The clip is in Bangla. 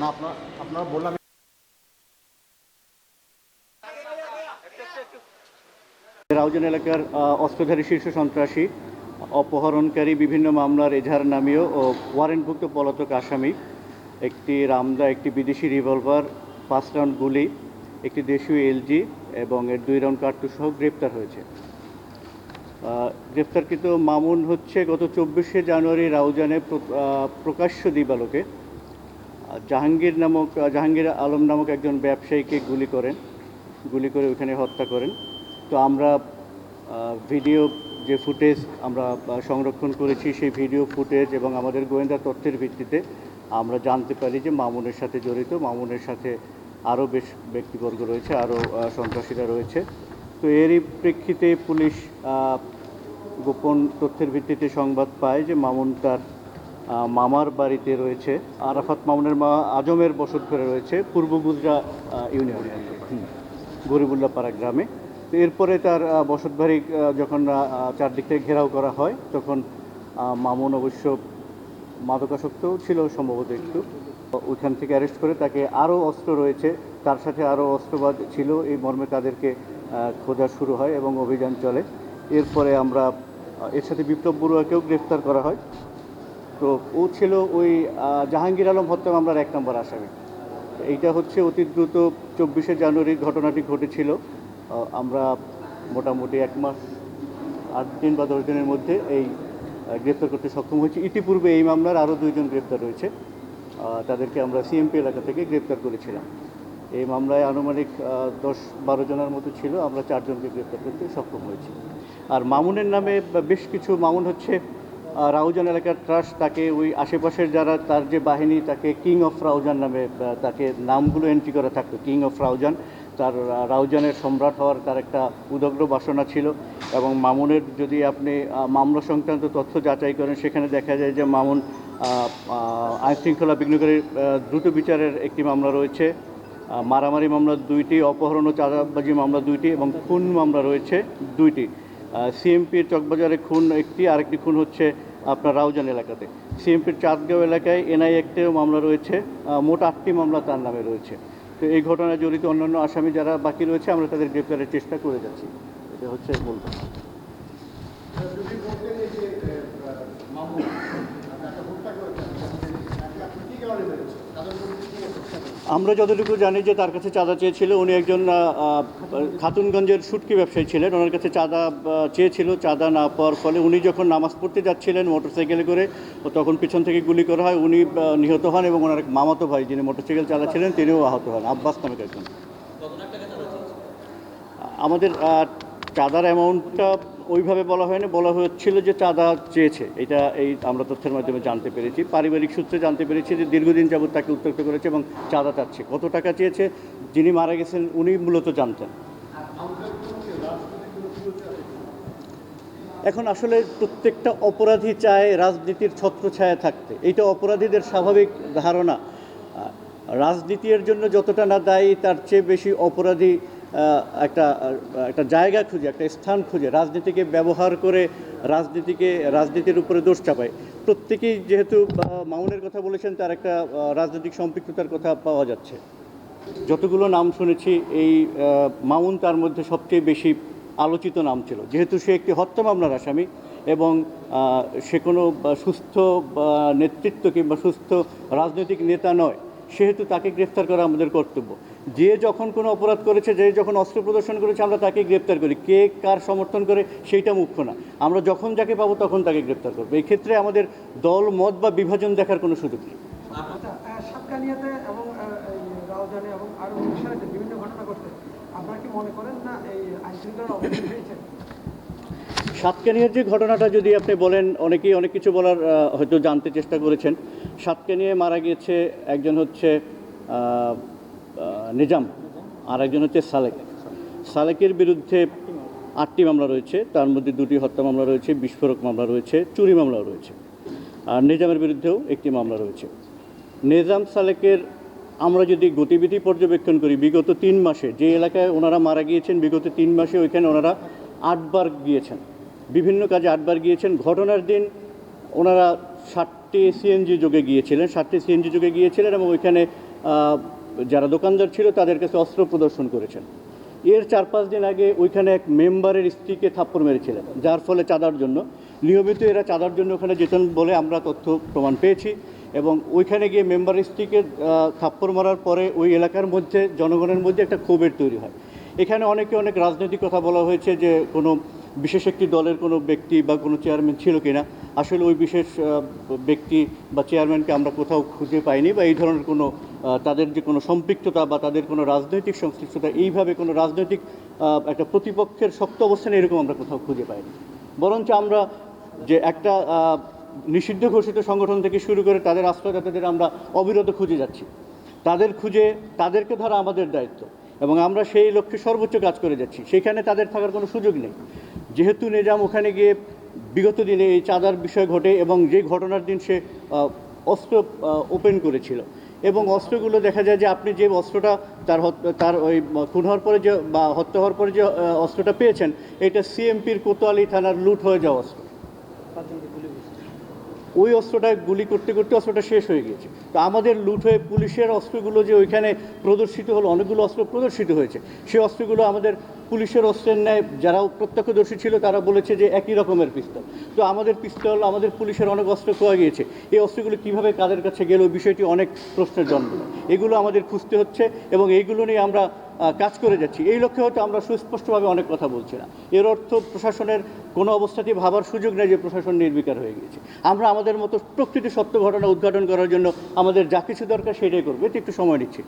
না, আপনারা বললাম রাউজান এলাকার অস্ত্রধারী শীর্ষ সন্ত্রাসী, অপহরণকারী, বিভিন্ন মামলার এজাহার নামীয় ও ওয়ারেন্টভুক্ত পলাতক আসামি, একটি রামদা, একটি বিদেশি রিভলভার, 5 রাউন্ড গুলি, একটি দেশীয় এলজি এবং এর 2 রাউন্ড কার্তুজ সহ গ্রেপ্তার হয়েছে। গ্রেপ্তারকৃত মামুন হচ্ছে গত 24শে জানুয়ারি রাউজানে প্রকাশ্য দিবালোকে জাহাঙ্গীর আলম নামক একজন ব্যবসায়ীকে গুলি করে ওইখানে হত্যা করেন। তো আমরা ভিডিও যে ফুটেজ আমরা সংরক্ষণ করেছি, সেই ভিডিও ফুটেজ এবং আমাদের গোয়েন্দা তথ্যের ভিত্তিতে আমরা জানতে পারি যে মামুনের সাথে জড়িত, মামুনের সাথে আরও বেশ ব্যক্তিবর্গ রয়েছে, আরও সন্ত্রাসীরা রয়েছে। তো এরই প্রেক্ষিতে পুলিশ গোপন তথ্যের ভিত্তিতে সংবাদ পায় যে মামুন তার মামার বাড়িতে রয়েছে। আরাফাত মামুনের মা আজমের বসত ঘরে রয়েছে পূর্ব গুজরা ইউনিয়নে, গরিবুল্লাহ পাড়া গ্রামে। তো এরপরে তার বসতবাড়ি যখন চারদিক থেকে ঘেরাও করা হয়, তখন মামুন অবশ্য মাদকাসক্তও ছিল সম্ভবত একটু, ওইখান থেকে অ্যারেস্ট করে তাকে আরও অস্ত্র রয়েছে, তার সাথে আরও অস্ত্রবাদ ছিল, এই মর্মে তাদেরকে খোঁজা শুরু হয় এবং অভিযান চলে। এরপরে আমরা এর সাথে বিপ্লব বড়ুয়াকেও গ্রেফতার করা হয়। তো ও ছিল ওই জাহাঙ্গীর আলম হত্যা মামলার 1 নম্বর আসামি। এইটা হচ্ছে অতি দ্রুত 24শে জানুয়ারির ঘটনাটি ঘটেছিল। আমরা মোটামুটি 1 মাস 8 দিন বা 10 দিনের মধ্যে এই গ্রেপ্তার করতে সক্ষম হয়েছি। ইতিপূর্বে এই মামলার আরও 2 জন গ্রেপ্তার রয়েছে, তাদেরকে আমরা সিএমপি এলাকা থেকে গ্রেপ্তার করেছিলাম। এই মামলায় আনুমানিক 10-12 জনের মতো ছিল, আমরা 4 জনকে গ্রেপ্তার করতে সক্ষম হয়েছি। আর মামুনের নামে বেশ কিছু, মামুন হচ্ছে রাউজান এলাকার ট্রাস্ট, তাকে ওই আশেপাশের যারা তার যে বাহিনী, তাকে কিং অফ রাউজান নামে তাকে নামগুলো এন্ট্রি করা থাকতো, কিং অফ রাউজান। তার রাউজানের সম্রাট হওয়ার তার একটা উদগ্র বাসনা ছিল। এবং মামুনের যদি আপনি মামলা সংক্রান্ত তথ্য যাচাই করেন, সেখানে দেখা যায় যে মামুন আইনশৃঙ্খলা বিঘ্নকারী দ্রুত বিচারের একটি মামলা রয়েছে, মারামারি মামলা 2টি, অপহরণ ও চাঁদাবাজি মামলা 2টি এবং খুন মামলা রয়েছে 2টি। সিএমপির চকবাজারে খুন একটি, আরেকটি খুন হচ্ছে আপনার রাউজান এলাকাতে। সিএমপির চাঁদগাঁও এলাকায় এনআই অ্যাক্টেও মামলা রয়েছে, মোট 8টি মামলা তার নামে রয়েছে। তো এই ঘটনায় জড়িত অন্যান্য আসামি যারা বাকি রয়েছে, আমরা তাদের গ্রেপ্তারের চেষ্টা করে যাচ্ছি। এটা হচ্ছে মূল কথা। আমরা যতটুকু জানি যে তার কাছে চাঁদা চেয়েছিল, উনি একজন খাতুনগঞ্জের শুটকি ব্যবসায়ী ছিলেন, ওনার কাছে চাঁদা চেয়েছিল। চাঁদা না পাওয়ার ফলে উনি যখন নামাজ পড়তে যাচ্ছিলেন মোটরসাইকেলে করে, তখন পিছন থেকে গুলি করা হয়, উনি নিহত হন এবং ওনার এক মামাতো ভাই যিনি মোটরসাইকেল চালাচ্ছিলেন তিনিও আহত হন, আব্বাস নামে একজন। আমাদের চাঁদার অ্যামাউন্টটা ওইভাবে বলা হয়নি, বলা হচ্ছিল যে চাঁদা চেয়েছে, এটা আমরা তথ্যের মাধ্যমে জানতে পেরেছি, পারিবারিক সূত্রে জানতে পেরেছি যে দীর্ঘদিন যাবৎ তাকে উত্ত্যক্ত করেছে এবং চাঁদা চাচ্ছে। কত টাকা চেয়েছে যিনি মারা গেছেন উনি মূলত জানতেন। এখন আসলে প্রত্যেকটা অপরাধী চায় রাজনীতির ছত্রছায়া থাকতে, এইটা অপরাধীদের স্বাভাবিক ধারণা। রাজনীতির জন্য যতটা না দায়ী, তার চেয়ে বেশি অপরাধী একটা জায়গা খুঁজে, একটা স্থান খুঁজে রাজনীতিকে ব্যবহার করে রাজনীতির উপরে দোষ চাপায়। প্রত্যেকেই যেহেতু মামুনের কথা বলেছেন, তার একটা রাজনৈতিক সম্পৃক্ততার কথা পাওয়া যাচ্ছে। যতগুলো নাম শুনেছি, এই মামুন তার মধ্যে সবচেয়ে বেশি আলোচিত নাম ছিল, যেহেতু সে একটি হত্যা মামলার আসামি এবং সে কোনো সুস্থ নেতৃত্ব কিংবা সুস্থ রাজনৈতিক নেতা নয়, সেহেতু তাকে গ্রেফতার করা আমাদের কর্তব্য। যে যখন কোনো অপরাধ করেছে, যে যখন অস্ত্র প্রদর্শন করেছে, আমরা তাকে গ্রেপ্তার করি। কে কার সমর্থন করে সেইটা মুখ্য না, আমরা যখন যাকে পাবো তখন তাকে গ্রেপ্তার করবো। এই ক্ষেত্রে আমাদের দল মত বা বিভাজন দেখার কোনো সুযোগ নেই। সাতকানিয়াতে এবং রাউজানে এবং আরো অনুষ্ঠানে বিভিন্ন ঘটনা ঘটছে, আপনারা কি মনে করেন না এই আইনশৃঙ্খলার অবনতি হয়েছে? সাতকানিয়ার যে ঘটনাটা যদি আপনি বলেন, অনেকেই অনেক কিছু বলার হয়তো জানতে চেষ্টা করেছেন। সাতকানিয়ায় মারা গিয়েছে একজন হচ্ছে নিজাম, আর একজন হচ্ছে সালেক। সালেকের বিরুদ্ধে 8টি মামলা রয়েছে, তার মধ্যে 2টি হত্যা মামলা রয়েছে, বিস্ফোরক মামলা রয়েছে, চুরি মামলাও রয়েছে। আর নিজামের বিরুদ্ধেও একটি মামলা রয়েছে। নিজাম সালেকের আমরা যদি গতিবিধি পর্যবেক্ষণ করি, বিগত 3 মাসে যে এলাকায় ওনারা মারা গিয়েছেন, বিগত 3 মাসে ওইখানে ওনারা 8 বার গিয়েছেন, বিভিন্ন কাজে 8 বার গিয়েছেন। ঘটনার দিন ওনারা 60টি সিএনজি যোগে গিয়েছিলেন এবং ওইখানে যারা দোকানদার ছিল তাদের কাছে অস্ত্র প্রদর্শন করেছেন। এর 4-5 দিন আগে ওইখানে এক মেম্বারের স্ত্রীকে থাপ্পড় মেরেছিলেন, যার ফলে চাঁদার জন্য নিয়মিত এরা চাঁদার জন্য ওখানে যেতেন বলে আমরা তথ্য প্রমাণ পেয়েছি। এবং ওইখানে গিয়ে মেম্বারের স্ত্রীকে থাপ্পড় মারার পরে ওই এলাকার মধ্যে জনগণের মধ্যে একটা ক্ষোভের তৈরি হয়। এখানে অনেক রাজনৈতিক কথা বলা হয়েছে যে কোনো বিশেষ একটি দলের কোনো ব্যক্তি বা কোনো চেয়ারম্যান ছিল কিনা। আসলে ওই বিশেষ ব্যক্তি বা চেয়ারম্যানকে আমরা কোথাও খুঁজে পাইনি, বা এই ধরনের কোনো তাদের যে কোনো সম্পৃক্ততা বা তাদের কোনো রাজনৈতিক সংশ্লিষ্টতা, এইভাবে কোনো রাজনৈতিক একটা প্রতিপক্ষের শক্ত অবস্থানে এরকম আমরা কোথাও খুঁজে পাইনি। বরঞ্চ আমরা যে একটা নিষিদ্ধ ঘোষিত সংগঠন থেকে শুরু করে তাদের আশ্রয়দাতাদের আমরা অবিরত খুঁজে যাচ্ছি। তাদেরকে ধরা আমাদের দায়িত্ব, এবং আমরা সেই লক্ষ্যে সর্বোচ্চ কাজ করে যাচ্ছি। সেখানে তাদের থাকার কোনো সুযোগ নেই। যেহেতু নিজাম ওখানে গিয়ে বিগত দিনে এই চাঁদার বিষয় ঘটে, এবং যে ঘটনার দিন সে অস্ত্র ওপেন করেছিল, এবং অস্ত্রগুলো দেখা যায় যে আপনি যে অস্ত্রটা তার ওই খুন হওয়ার পরে যে বা হত্যা হওয়ার পরে যে অস্ত্রটা পেয়েছেন, এটা সিএমপির কোতোয়ালি থানার লুট হয়ে যাওয়া অস্ত্র। ওই অস্ত্রটা গুলি করতে করতে অস্ত্রটা শেষ হয়ে গিয়েছে। তো আমাদের লুট হয়ে পুলিশের অস্ত্রগুলো যে ওইখানে প্রদর্শিত হলো, অনেকগুলো অস্ত্র প্রদর্শিত হয়েছে, সেই অস্ত্রগুলো আমাদের পুলিশের অস্ত্রের ন্যায় যারা প্রত্যক্ষদর্শী ছিল তারা বলেছে যে একই রকমের পিস্তল। তো আমাদের পিস্তল, আমাদের পুলিশের অনেক অস্ত্র খোয়া গিয়েছে। এই অস্ত্রগুলো কীভাবে কাদের কাছে গেল, ওই বিষয়টি অনেক প্রশ্নের জন্ম দেয়। এগুলো আমাদের খুঁজতে হচ্ছে, এবং এইগুলো নিয়ে আমরা কাজ করে যাচ্ছি। এই লক্ষ্যে হয়তো আমরা সুস্পষ্টভাবে অনেক কথা বলছি না। এর অর্থ প্রশাসনের কোনো অবস্থাতেই ভাবার সুযোগ নেই যে প্রশাসন নির্বিকার হয়ে গিয়েছে। আমরা আমাদের মতো প্রকৃত সত্য ঘটনা উদ্ঘাটন করার জন্য আমাদের যা কিছু দরকার সেটাই করবো। এতে একটু সময় নিচ্ছি।